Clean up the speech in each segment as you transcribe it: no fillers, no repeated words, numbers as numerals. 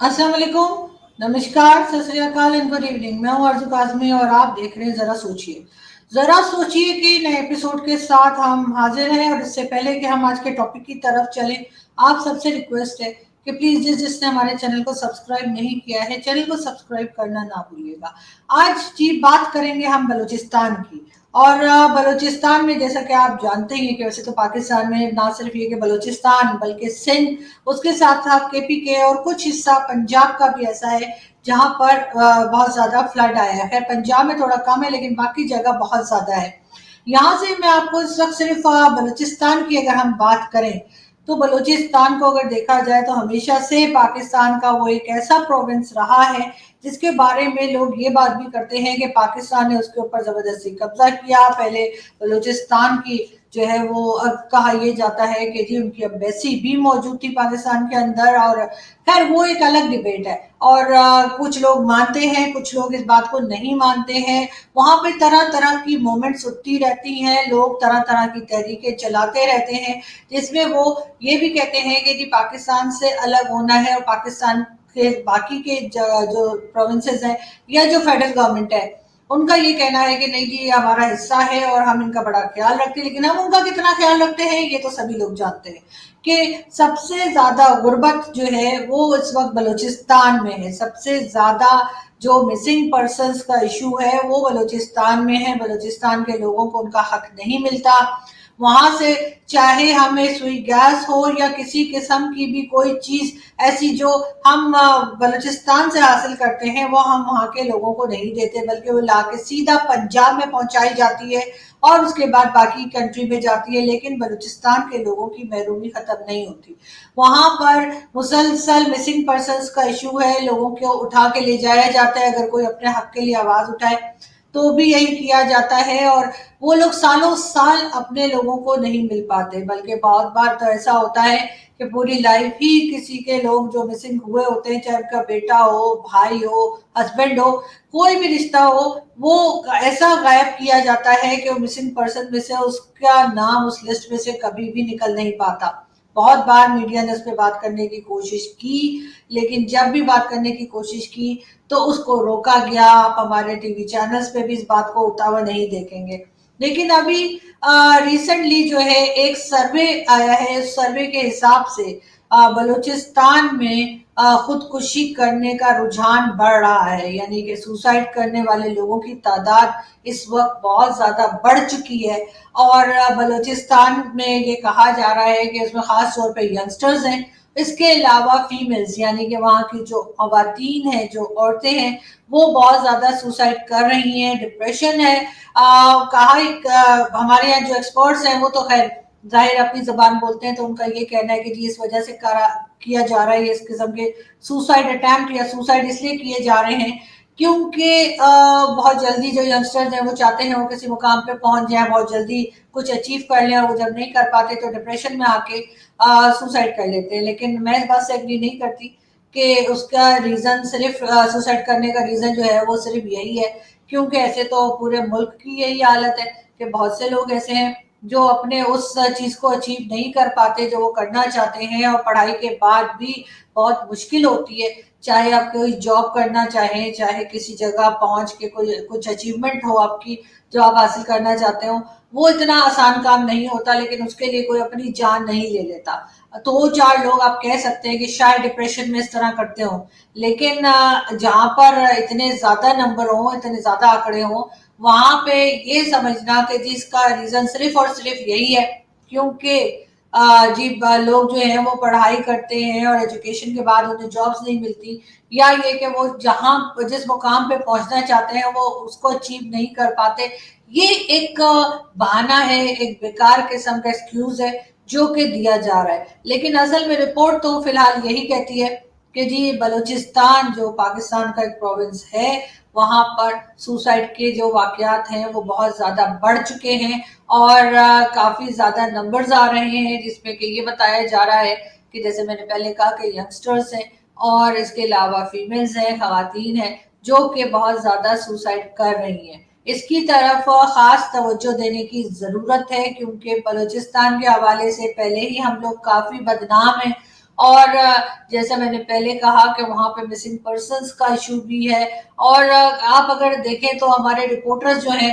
अस्सलाम वालेकुम, नमस्कार, सत श्री अकाल एंड गुड इवनिंग। मैं हूं अर्जु काजमी और आप देख रहे हैं जरा सोचिए कि नए एपिसोड के साथ हम हाजिर हैं। और इससे पहले कि हम आज के टॉपिक की तरफ चलें, आप सबसे रिक्वेस्ट है कि प्लीज जिसने हमारे चैनल को सब्सक्राइब नहीं किया है, चैनल को सब्सक्राइब करना ना भूलिएगा। आज जी बात करेंगे हम बलूचिस्तान की। और बलूचिस्तान में जैसा कि आप जानते हैं कि वैसे तो पाकिस्तान में ना सिर्फ ये कि बलूचिस्तान बल्कि सिंध, उसके साथ साथ केपीके और कुछ हिस्सा पंजाब का भी ऐसा है जहां पर बहुत ज्यादा फ्लड आया है। खैर पंजाब में थोड़ा कम है लेकिन बाकी जगह बहुत ज्यादा है। यहाँ से मैं आपको इस वक्त सिर्फ बलूचिस्तान की अगर हम बात करें तो बलूचिस्तान को अगर देखा जाए तो हमेशा से पाकिस्तान का वो एक ऐसा प्रोविंस रहा है जिसके बारे में लोग ये बात भी करते हैं कि पाकिस्तान ने उसके ऊपर जबरदस्ती कब्जा किया। पहले बलूचिस्तान की जो है वो अब कहा यह जाता है कि जी उनकी एम्बेसी भी मौजूद थी पाकिस्तान के अंदर। और खैर वो एक अलग डिबेट है। और कुछ लोग मानते हैं, कुछ लोग इस बात को नहीं मानते हैं। वहां पे तरह तरह की मूवमेंट्स उठती रहती हैं, लोग तरह तरह की तहरीकें चलाते रहते हैं जिसमें वो ये भी कहते हैं कि जी पाकिस्तान से अलग होना है और पाकिस्तान के बाकी के जो प्रोविंसेस हैं या जो फेडरल गवर्नमेंट है उनका ये कहना है कि नहीं जी ये हमारा हिस्सा है और हम इनका बड़ा ख्याल रखते हैं। लेकिन हम उनका कितना ख्याल रखते हैं ये तो सभी लोग जानते हैं कि सबसे ज्यादा गुर्बत जो है वो इस वक्त बलूचिस्तान में है। सबसे ज्यादा जो मिसिंग पर्सनस का इशू है वो बलूचिस्तान में है। बलूचिस्तान के लोगों को उनका हक नहीं मिलता। वहां से चाहे हमें सुई गैस हो या किसी किस्म की भी कोई चीज ऐसी जो हम बलूचिस्तान से हासिल करते हैं वो हम वहाँ के लोगों को नहीं देते, बल्कि वो लाके सीधा पंजाब में पहुंचाई जाती है और उसके बाद बाकी कंट्री में जाती है। लेकिन बलूचिस्तान के लोगों की महरूमी खत्म नहीं होती। वहां पर मुसलसल मिसिंग पर्सन का इशू है, लोगों को उठा के ले जाया जाता है। अगर कोई अपने हक के लिए आवाज उठाए तो भी यही किया जाता है। और वो लोग सालों साल अपने लोगों को नहीं मिल पाते, बल्कि बहुत बार तो ऐसा होता है कि पूरी लाइफ ही किसी के लोग जो मिसिंग हुए होते हैं, चाहे उनका बेटा हो, भाई हो, हस्बैंड हो, कोई भी रिश्ता हो, वो ऐसा गायब किया जाता है कि वो मिसिंग पर्सन में से उसका नाम उस लिस्ट में से कभी भी निकल नहीं पाता। बहुत बार मीडिया ने उस पर बात करने की कोशिश की, लेकिन जब भी बात करने की कोशिश की तो उसको रोका गया। आप हमारे टीवी चैनल्स पे भी इस बात को उठा हुआ नहीं देखेंगे। लेकिन अभी रिसेंटली जो है एक सर्वे आया है, उस सर्वे के हिसाब से बलूचिस्तान में खुदकुशी करने का रुझान बढ़ रहा है। यानी कि सुसाइड करने वाले लोगों की तादाद इस वक्त बहुत ज्यादा बढ़ चुकी है। और बलूचिस्तान में ये कहा जा रहा है कि इसमें खास तौर पे यंगस्टर्स हैं, इसके अलावा फीमेल्स यानी कि वहाँ की जो खवातीन हैं, जो औरतें हैं, वो बहुत ज्यादा सुसाइड कर रही हैं। डिप्रेशन है। हमारे यहाँ जो एक्सपर्ट्स हैं वो तो खैर जाहिर अपनी जबान बोलते हैं, तो उनका ये कहना है कि जी इस वजह से किया जा रहा है इस किस्म के सुसाइड अटेम्प्ट या सुसाइड इसलिए किए जा रहे हैं क्योंकि बहुत जल्दी जो यंगस्टर्स हैं वो चाहते हैं वो किसी मुकाम पे पहुंच जाए, बहुत जल्दी कुछ अचीव कर लें, और वो जब नहीं कर पाते तो डिप्रेशन में आके सुसाइड कर लेते हैं। लेकिन मैं इस बात से एग्री नहीं करती कि उसका रीजन सिर्फ सुसाइड करने का रीजन जो है वो सिर्फ यही है, क्योंकि ऐसे तो पूरे मुल्क की यही हालत है कि बहुत से लोग ऐसे हैं जो अपने उस चीज को अचीव नहीं कर पाते जो वो करना चाहते हैं, और पढ़ाई के बाद भी बहुत मुश्किल होती है। चाहे आप कोई जॉब करना चाहें, चाहे किसी जगह पहुंच के कोई कुछ अचीवमेंट हो आपकी जो आप हासिल करना चाहते हो, वो इतना आसान काम नहीं होता। लेकिन उसके लिए कोई अपनी जान नहीं ले लेता। दो चार लोग आप कह सकते हैं कि शायद डिप्रेशन में इस तरह करते हो, लेकिन जहां पर इतने ज्यादा नंबर हो, इतने ज्यादा आंकड़े हो, वहां पे ये समझना कि जी इसका रीजन सिर्फ और सिर्फ यही है क्योंकि जी लोग जो है वो पढ़ाई करते हैं और एजुकेशन के बाद उन्हें जॉब्स नहीं मिलती, या ये कि वो जहां जिस मुकाम पे पहुंचना चाहते हैं वो उसको अचीव नहीं कर पाते। ये एक बहाना है, एक बेकार किस्म का एक्सक्यूज है जो कि दिया जा रहा है। लेकिन असल में रिपोर्ट तो फिलहाल यही कहती है कि जी बलूचिस्तान जो पाकिस्तान का एक प्रोविंस है, वहां पर सुसाइड के जो वाकयात हैं वो बहुत ज्यादा बढ़ चुके हैं। और काफी ज्यादा नंबर्स आ रहे हैं जिसमें कि ये बताया जा रहा है कि जैसे मैंने पहले कहा कि यंगस्टर्स हैं और इसके अलावा फीमेल्स हैं, खवातीन हैं, जो कि बहुत ज्यादा सुसाइड कर रही हैं। इसकी तरफ खास तवज्जो देने की जरूरत है क्योंकि बलूचिस्तान के हवाले से पहले ही हम लोग काफी बदनाम हैं। اور جیسا میں نے پہلے کہا کہ وہاں پہ مسنگ پرسنس کا ایشو بھی ہے، اور آپ اگر دیکھیں تو ہمارے رپورٹرز جو ہیں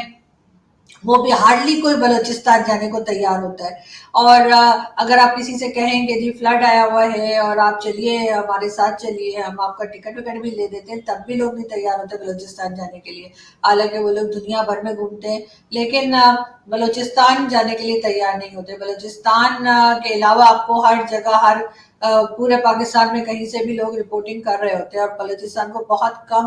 وہ بھی ہارڈلی کوئی بلوچستان جانے کو تیار ہوتا ہے، اور اگر آپ کسی سے کہیں گے جی فلڈ آیا ہوا ہے اور آپ چلیے ہمارے ساتھ چلیے، ہم آپ کا ٹکٹ وکٹ بھی لے دیتے ہیں، تب بھی لوگ نہیں تیار ہوتے بلوچستان جانے کے لیے، حالانکہ وہ لوگ دنیا بھر میں گھومتے ہیں لیکن بلوچستان جانے کے لیے تیار نہیں ہوتے۔ بلوچستان کے علاوہ آپ کو ہر جگہ، ہر پورے پاکستان میں کہیں سے بھی لوگ رپورٹنگ کر رہے ہوتے ہیں، اور بلوچستان کو بہت کم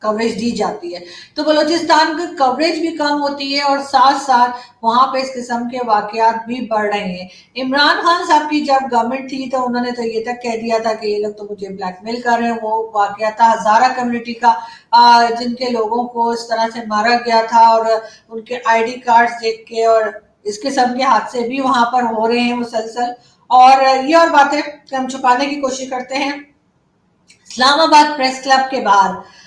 کوریج دی جاتی ہے۔ تو بلوچستان کی کوریج بھی کم ہوتی ہے، اور ساتھ ساتھ وہاں پہ اس قسم کے واقعات بھی بڑھ رہے ہیں۔ عمران خان صاحب کی جب گورنمنٹ تھی تو انہوں نے تو یہ تک کہہ دیا تھا کہ یہ لوگ تو مجھے بلیک میل کر رہے ہیں، وہ واقعہ تھا ہزارہ کمیونٹی کا، جن کے لوگوں کو اس طرح سے مارا گیا تھا، اور ان کے آئی ڈی کارڈز دیکھ کے، اور اس قسم کے حادثے بھی وہاں پر ہو رہے ہیں مسلسل، اور یہ اور باتیں ہم چھپانے کی کوشش کرتے ہیں۔ اسلام آباد پریس کلب کے باہر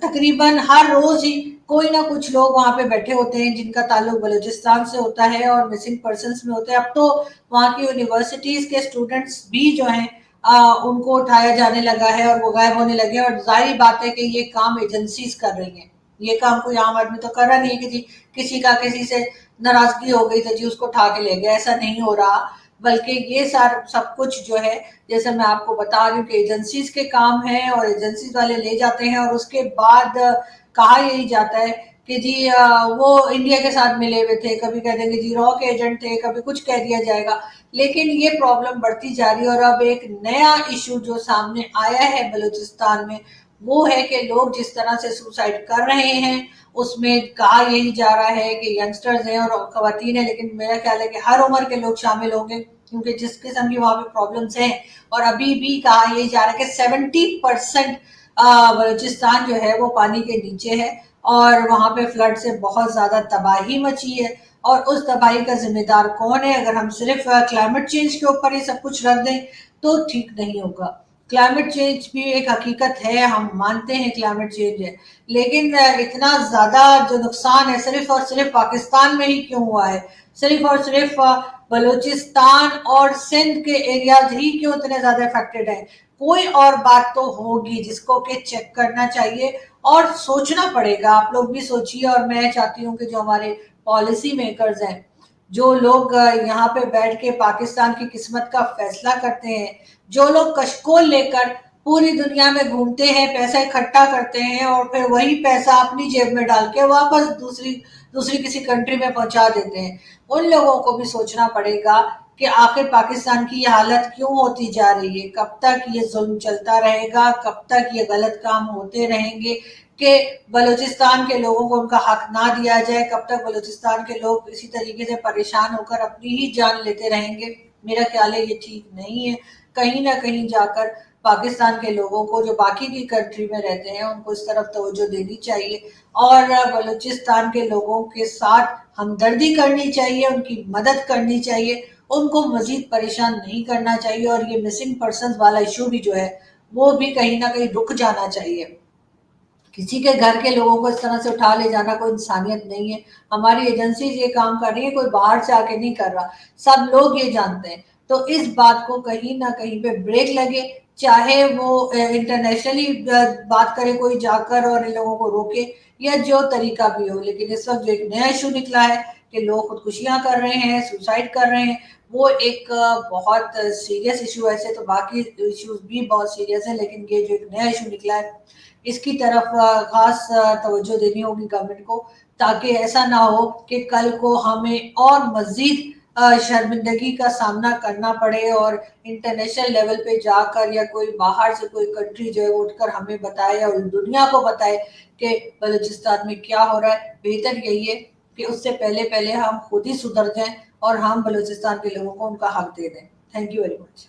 تقریباً ہر روز ہی کوئی نہ کچھ لوگ وہاں پہ بیٹھے ہوتے ہیں جن کا تعلق بلوچستان سے ہوتا ہے اور مسنگ پرسنس میں ہوتے ہیں۔ اب تو وہاں کی یونیورسٹیز کے اسٹوڈنٹس بھی جو ہیں ان کو اٹھایا جانے لگا ہے اور وہ غائب ہونے لگے ہیں، اور ظاہری بات ہے کہ یہ کام ایجنسیز کر رہی ہیں، یہ کام کوئی عام آدمی تو کر رہا نہیں ہے کہ جی کسی کا کسی سے ناراضگی ہو گئی تو جی اس کو اٹھا کے لے گیا، ایسا نہیں ہو رہا، بلکہ یہ سب کچھ جو ہے جیسے میں آپ کو بتا رہی ہوں کہ ایجنسیز کے کام ہے، اور ایجنسیز والے لے جاتے ہیں، اور اس کے بعد کہا یہی جاتا ہے کہ جی وہ انڈیا کے ساتھ ملے ہوئے تھے، کبھی کہہ دیں گے جی را کے ایجنٹ تھے، کبھی کچھ کہہ دیا جائے گا، لیکن یہ پرابلم بڑھتی جا رہی ہے۔ اور اب ایک نیا ایشو جو سامنے آیا ہے بلوچستان میں وہ ہے کہ لوگ جس طرح سے سوسائڈ کر رہے ہیں اس میں کہا یہی جا رہا ہے کہ ینگسٹرز ہیں اور خواتین ہیں، لیکن میرا خیال ہے کہ ہر عمر کے لوگ شامل ہوں گے، کیونکہ جس قسم کی وہاں پہ پرابلمس ہیں، اور ابھی بھی کہا یہی جا رہا ہے کہ 70% بلوچستان جو ہے وہ پانی کے نیچے ہے، اور وہاں پہ فلڈ سے بہت زیادہ تباہی مچی ہے، اور اس تباہی کا ذمہ دار کون ہے؟ اگر ہم صرف کلائمیٹ چینج کے اوپر یہ سب کچھ رکھ دیں تو ٹھیک نہیں ہوگا۔ کلائمیٹ چینج بھی ایک حقیقت ہے، ہم مانتے ہیں کلائمیٹ چینج ہے، لیکن اتنا زیادہ جو نقصان ہے صرف اور صرف پاکستان میں ہی کیوں ہوا ہے؟ صرف اور صرف بلوچستان اور سندھ کے ایریاز ہی کیوں اتنے زیادہ افیکٹڈ ہیں؟ کوئی اور بات تو ہوگی جس کو کہ چیک کرنا چاہیے اور سوچنا پڑے گا۔ آپ لوگ بھی سوچیے، اور میں چاہتی ہوں کہ جو ہمارے پالیسی میکرز ہیں، جو لوگ یہاں پہ بیٹھ کے پاکستان کی قسمت کا فیصلہ کرتے ہیں، جو لوگ کشکول لے کر پوری دنیا میں گھومتے ہیں، پیسہ اکٹھا کرتے ہیں، اور پھر وہی پیسہ اپنی جیب میں ڈال کے واپس دوسری کسی کنٹری میں پہنچا دیتے ہیں، ان لوگوں کو بھی سوچنا پڑے گا کہ آخر پاکستان کی یہ حالت کیوں ہوتی جا رہی ہے؟ کب تک یہ ظلم چلتا رہے گا؟ کب تک یہ غلط کام ہوتے رہیں گے کہ بلوچستان کے لوگوں کو ان کا حق نہ دیا جائے؟ کب تک بلوچستان کے لوگ اسی طریقے سے پریشان ہو کر اپنی ہی جان لیتے رہیں گے؟ میرا خیال ہے یہ ٹھیک نہیں ہے۔ کہیں نہ کہیں جا کر پاکستان کے لوگوں کو جو باقی کی کنٹری میں رہتے ہیں ان کو اس طرف توجہ دینی چاہیے، اور بلوچستان کے لوگوں کے ساتھ ہمدردی کرنی چاہیے، ان کی مدد کرنی چاہیے، ان کو مزید پریشان نہیں کرنا چاہیے، اور یہ مسنگ پرسنز والا ایشو بھی جو ہے وہ بھی کہیں نہ کہیں رک جانا چاہیے۔ کسی کے گھر کے لوگوں کو اس طرح سے اٹھا لے جانا کوئی انسانیت نہیں ہے۔ ہماری ایجنسیز یہ کام کر رہی ہے، کوئی باہر سے آ کے نہیں کر رہا، سب لوگ یہ جانتے ہیں۔ تو اس بات کو کہیں نہ کہیں پہ بریک لگے، چاہے وہ انٹرنیشنلی بات کرے کوئی جا کر اور ان لوگوں کو روکے، یا جو طریقہ بھی ہو، لیکن اس وقت جو ایک نیا ایشو نکلا ہے کہ لوگ خودکشیاں کر رہے ہیں، سوسائڈ کر رہے ہیں، وہ ایک بہت سیریس ایشو ہے۔ ایسے تو باقی ایشوز بھی بہت سیریس ہیں، لیکن یہ جو ایک نیا ایشو نکلا ہے اس کی طرف خاص توجہ دینی ہوگی گورنمنٹ کو، تاکہ ایسا نہ ہو کہ کل کو ہمیں اور مزید شرمندگی کا سامنا کرنا پڑے، اور انٹرنیشنل لیول پہ جا کر یا کوئی باہر سے کوئی کنٹری جو ہے اٹھ کر ہمیں بتائے اور دنیا کو بتائے کہ بلوچستان میں کیا ہو رہا ہے۔ بہتر یہی ہے کہ اس سے پہلے ہم خود ہی سدھر جائیں اور ہم بلوچستان کے لوگوں کو ان کا حق دے دیں۔ Thank you very much.